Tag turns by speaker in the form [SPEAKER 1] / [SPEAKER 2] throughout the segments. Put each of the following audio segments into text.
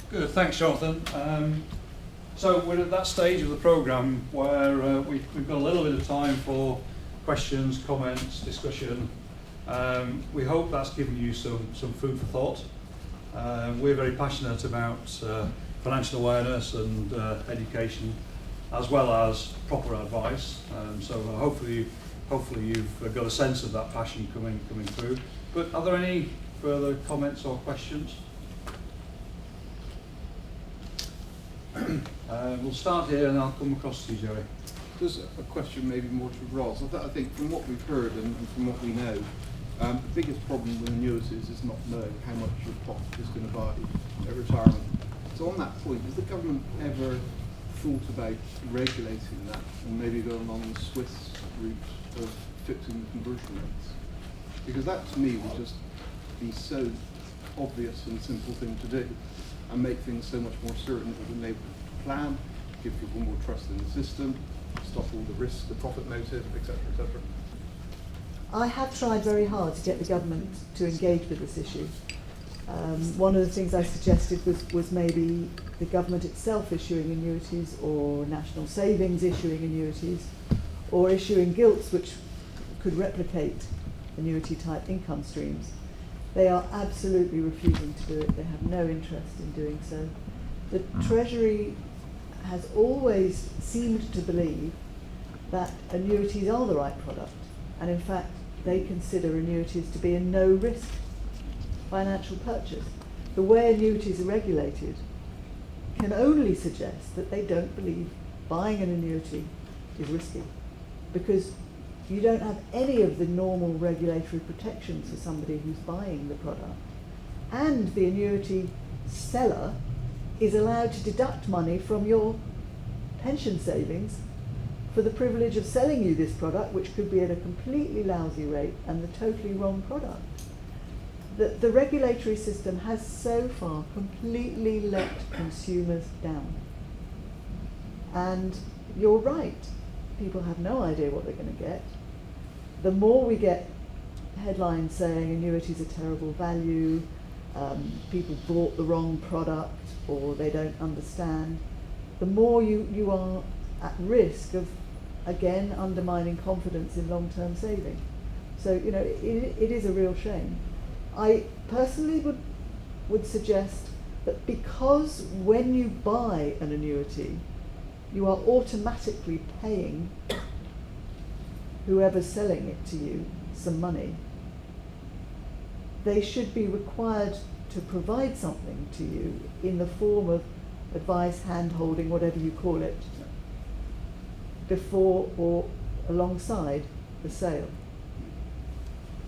[SPEAKER 1] Good, thanks, Jonathan. So we're at that stage of the programme where we've got a little bit of time for questions, comments, discussion. We hope that's given you some food for thought. We're very passionate about financial awareness and education, as well as proper advice. So hopefully you've got a sense of that passion coming through. But are there any further comments or questions? We'll start here and I'll come across to you, Jerry.
[SPEAKER 2] There's a question maybe more to Ross. I think from what we've heard and from what we know, the biggest problem with annuities is not knowing how much your pot is going to buy at retirement. So on that point, has the government ever thought about regulating that and maybe going on the Swiss route of fixing the conversion rates? Because that to me would just be so obvious and simple thing to do and make things so much more certain. It would enable people to plan, give people more trust in the system, stop all the risks, the profit motive, etc., etc.
[SPEAKER 3] I have tried very hard to get the government to engage with this issue. One of the things I suggested was maybe the government itself issuing annuities, or national savings issuing annuities, or issuing gilts which could replicate annuity type income streams. They are absolutely refusing to do it. They have no interest in doing so. The Treasury has always seemed to believe that annuities are the right product, and in fact they consider annuities to be a no-risk financial purchase. The way annuities are regulated can only suggest that they don't believe buying an annuity is risky, because you don't have any of the normal regulatory protections for somebody who's buying the product, and the annuity seller is allowed to deduct money from your pension savings for the privilege of selling you this product, which could be at a completely lousy rate and the totally wrong product. The regulatory system has so far completely let consumers down. And you're right, people have no idea what they're going to get. The more we get headlines saying annuities are terrible value, people bought the wrong product, or they don't understand, the more you are at risk of, again, undermining confidence in long-term saving. So, you know, it is a real shame. I personally would suggest that because when you buy an annuity, you are automatically paying whoever's selling it to you some money, they should be required to provide something to you in the form of advice, hand-holding, whatever you call it, before or alongside the sale.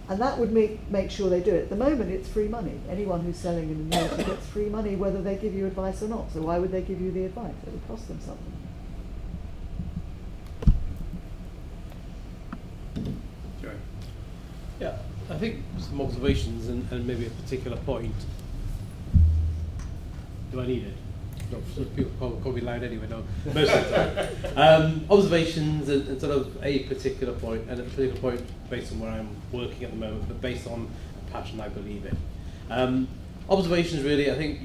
[SPEAKER 3] And that would make sure they do it. At the moment, it's free money. Anyone who's selling an annuity gets free money whether they give you advice or not. So why would they give you the advice? It would cost them something.
[SPEAKER 4] Yeah, I think some observations and maybe a particular point. Do I need it? No, people call me loud anyway, no, most of the time. Observations and sort of a particular point, and a particular point based on where I'm working at the moment, but based on a passion I believe in. Observations really, I think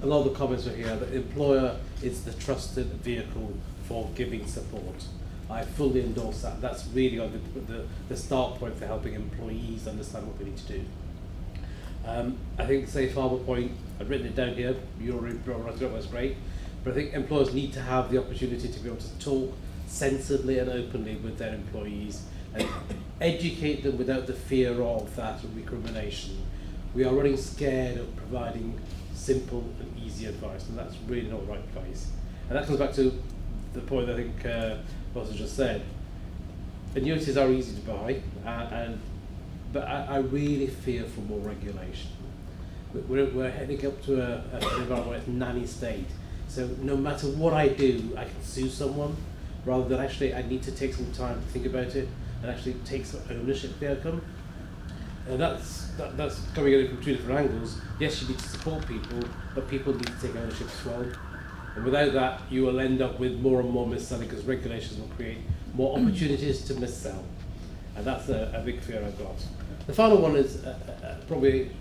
[SPEAKER 4] a lot of the comments are here, that the employer is the trusted vehicle for giving support. I fully endorse that. That's really the start point for helping employees understand what we need to do. I think safe harbour point, I've written it down here, you already brought it up, that's great, but I think employers need to have the opportunity to be able to talk sensibly and openly with their employees and educate them without the fear of that recrimination. We are running scared of providing simple and easy advice, and that's really not right advice. And that comes back to the point I think Ross has just said. Annuities are easy to buy, but I really fear for more regulation. We're heading up to an environment where it's nanny state. So no matter what I do, I can sue someone, rather than actually I need to take some time to think about it and actually take some ownership of the outcome. And that's coming at it from two different angles. Yes, you need to support people, but people need to take ownership as well. And without that, you will end up with more and more mis-selling, because regulations will create more opportunities to mis-sell. And that's a big fear I've got. The final one is probably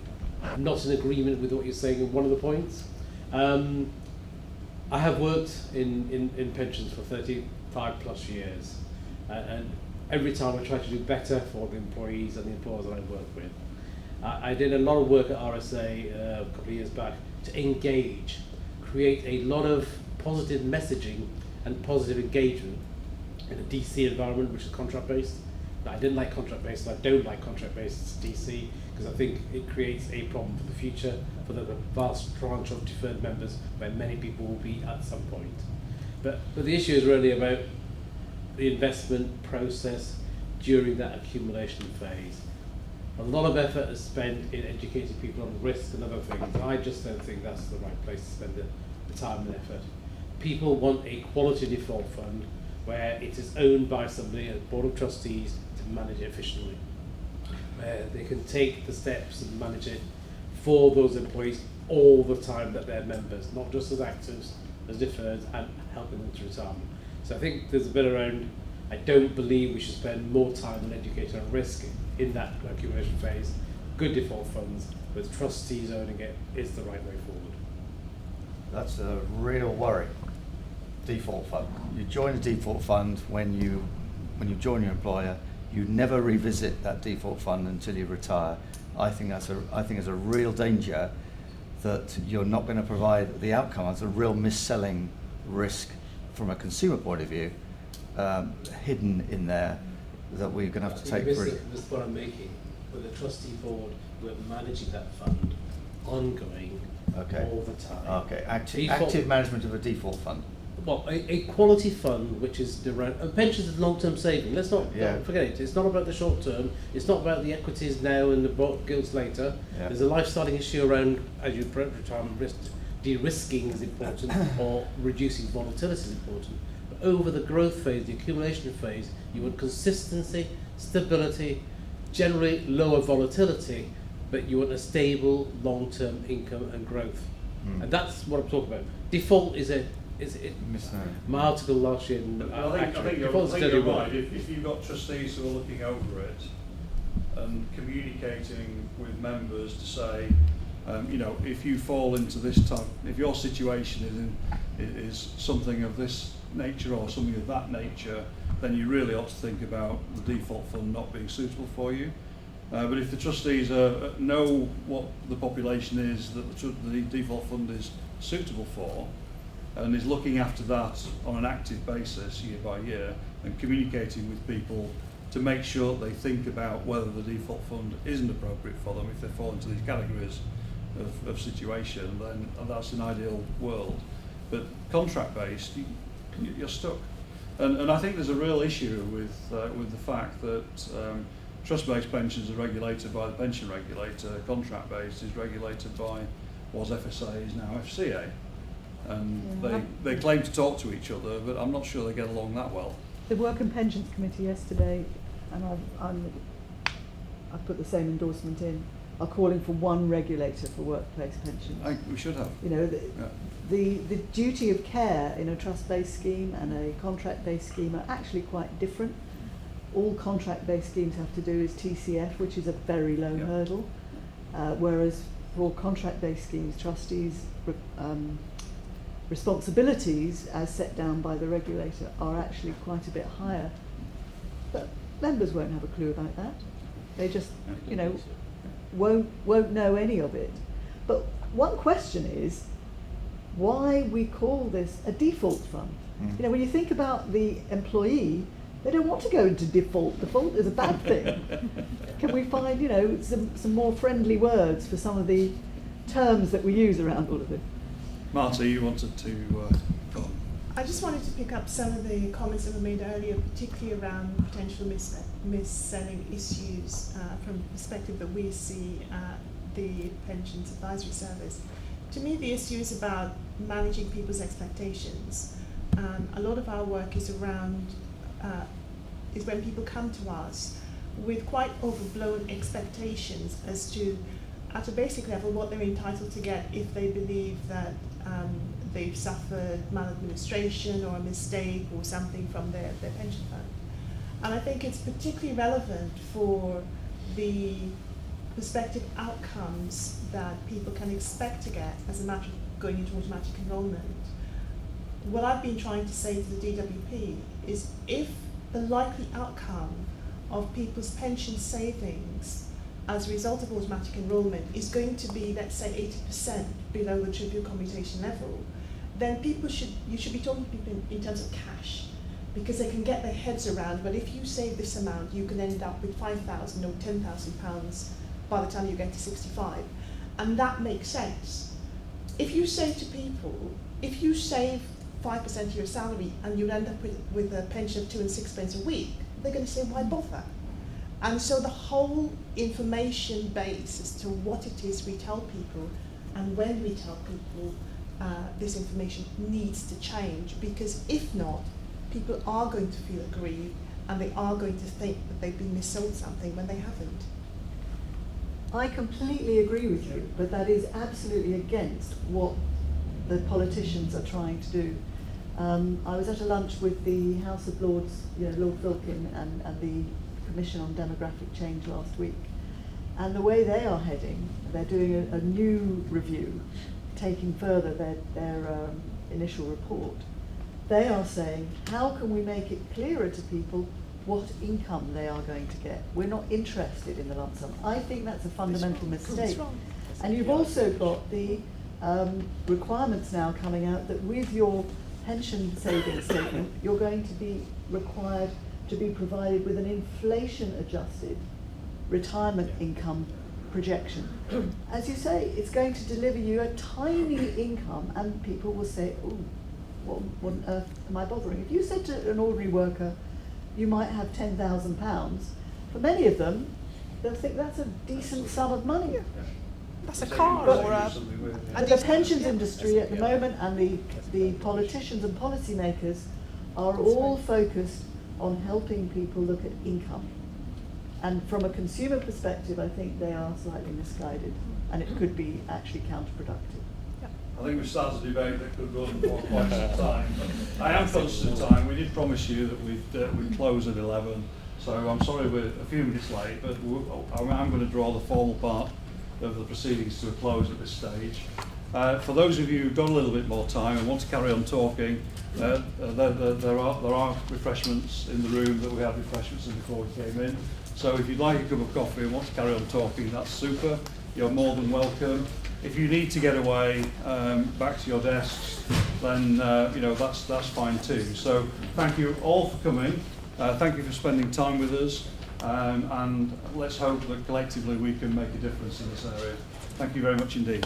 [SPEAKER 4] not in agreement with what you're saying in one of the points, I have worked in pensions for 35 plus years, and every time I try to do better for the employees and the employers that I work with. I did a lot of work at RSA a couple of years back to engage, create a lot of positive messaging and positive engagement in a DC environment, which is contract-based. I didn't like contract-based, I don't like contract-based DC, because I think it creates a problem for the future for the vast tranche of deferred members where many people will be at some point. But the issue is really about the investment process during that accumulation phase. A lot of effort is spent in educating people on risk and other things. I just don't think that's the right place to spend the time and effort. People want a quality default fund where it is owned by somebody, a board of trustees, to manage it efficiently, where they can take the steps and manage it for those employees all the time that they're members, not just as actives, as deferred, and helping them to retirement. So I think there's a bit around, I don't believe we should spend more time on educating on risk in that accumulation phase. Good default funds with trustees owning it is the right way forward.
[SPEAKER 5] That's a real worry. Default fund. You join a default fund when you join your employer. You never revisit that default fund until you retire. I think it's a real danger that you're not going to provide the outcome. It's a real mis-selling risk from a consumer point of view, hidden in there, that we're going to have to take.
[SPEAKER 4] This is what I'm making. With the trustee board, we're managing that fund ongoing, all the time.
[SPEAKER 5] Okay, active management of a default fund.
[SPEAKER 4] Well, a quality fund which is around, and pensions is long-term saving. Let's not forget it. It's not about the short term. It's not about the equities now and the gilts later. Yeah. There's a lifestyling issue around, as you approach retirement, risk de-risking is important, or reducing volatility is important. But over the growth phase, the accumulation phase, you want consistency, stability, generally lower volatility, but you want a stable long-term income and growth. And that's what I'm talking about. Default is my article last year.
[SPEAKER 1] I think you're right. If you've got trustees who are looking over it and communicating with members to say, if you fall into this type, if your situation is something of this nature or something of that nature, then you really ought to think about the default fund not being suitable for you. But if the trustees know what the population is that the default fund is suitable for, and is looking after that on an active basis year by year and communicating with people to make sure they think about whether the default fund isn't appropriate for them if they fall into these categories of situation, then that's an ideal world. But contract based, you're stuck. And I think there's a real issue with the fact that trust based pensions are regulated by the pension regulator, contract based is regulated by was FSA, is now FCA. And they claim to talk to each other, but I'm not sure they get along that well.
[SPEAKER 3] The Work and pensions committee yesterday, and I've put the same endorsement in, are calling for one regulator for workplace pensions.
[SPEAKER 1] We should have.
[SPEAKER 3] The duty of care in a trust-based scheme and a contract-based scheme are actually quite different. All contract-based schemes have to do is TCF, which is a very low hurdle, whereas for contract-based schemes, trustees' responsibilities as set down by the regulator are actually quite a bit higher. But members won't have a clue about that. They just, won't know any of it. But one question is why we call this a default fund. When you think about the employee, they don't want to go into default. Default is a bad thing. Can we find, some more friendly words for some of the terms that we use around all of this?
[SPEAKER 1] Marty, you wanted to go on.
[SPEAKER 6] I just wanted to pick up some of the comments that were made earlier, particularly around potential mis-selling issues from the perspective that we see at the Pensions Advisory Service. To me, the issue is about managing people's expectations. A lot of our work is around, is when people come to us with quite overblown expectations as to, at a basic level, what they're entitled to get if they believe that they've suffered maladministration or a mistake or something from their pension fund. And I think it's particularly relevant for the prospective outcomes that people can expect to get as a matter of going into automatic enrolment, what I've been trying to say to the DWP is if the likely outcome of people's pension savings as a result of automatic enrolment is going to be, let's say, 80% below the trivial commutation level, then you should be talking to people in terms of cash, because they can get their heads around, but if you save this amount, you can end up with £5,000 or £10,000 by the time you get to 65. And that makes sense. If you say to people, if you save 5% of your salary and you end up with a pension of 2 and 6 pence a week, they're going to say, why bother? And so the whole information base as to what it is we tell people and when we tell people this information needs to change, because if not, people are going to feel aggrieved and they are going to think that they've been missold something when they haven't.
[SPEAKER 3] I completely agree with you, but that is absolutely against what the politicians are trying to do. I was at a lunch with the House of Lords, Lord Wilkin and the Commission on Demographic Change last week, and the way they are heading, they're doing a new review, taking further their initial report. They are saying, how can we make it clearer to people what income they are going to get? We're not interested in the lump sum. I think that's a fundamental mistake. And you've also got the requirements now coming out that with your pension savings statement, you're going to be required to be provided with an inflation-adjusted retirement income projection. As you say, it's going to deliver you a tiny income, and people will say, oh, what on earth am I bothering? If you said to an ordinary worker, you might have £10,000, for many of them, they'll think that's a decent sum of money.
[SPEAKER 6] That's a car or a...
[SPEAKER 3] But the pensions industry at the moment and the politicians and policymakers are all focused on helping people look at income. And from a consumer perspective, I think they are slightly misguided, and it could be actually counterproductive.
[SPEAKER 1] I think we've started a debate that could go on for quite some time. But I am conscious of time. We did promise you that we'd close at 11, so I'm sorry we're a few minutes late, but I'm going to draw the formal part of the proceedings to a close at this stage. For those of you who've got a little bit more time and want to carry on talking, there are refreshments in the room that we had refreshments in before we came in. So if you'd like a cup of coffee and want to carry on talking, that's super. You're more than welcome. If you need to get away back to your desks, then that's fine too. So thank you all for coming. Thank you for spending time with us, and let's hope that collectively we can make a difference in this area. Thank you very much indeed.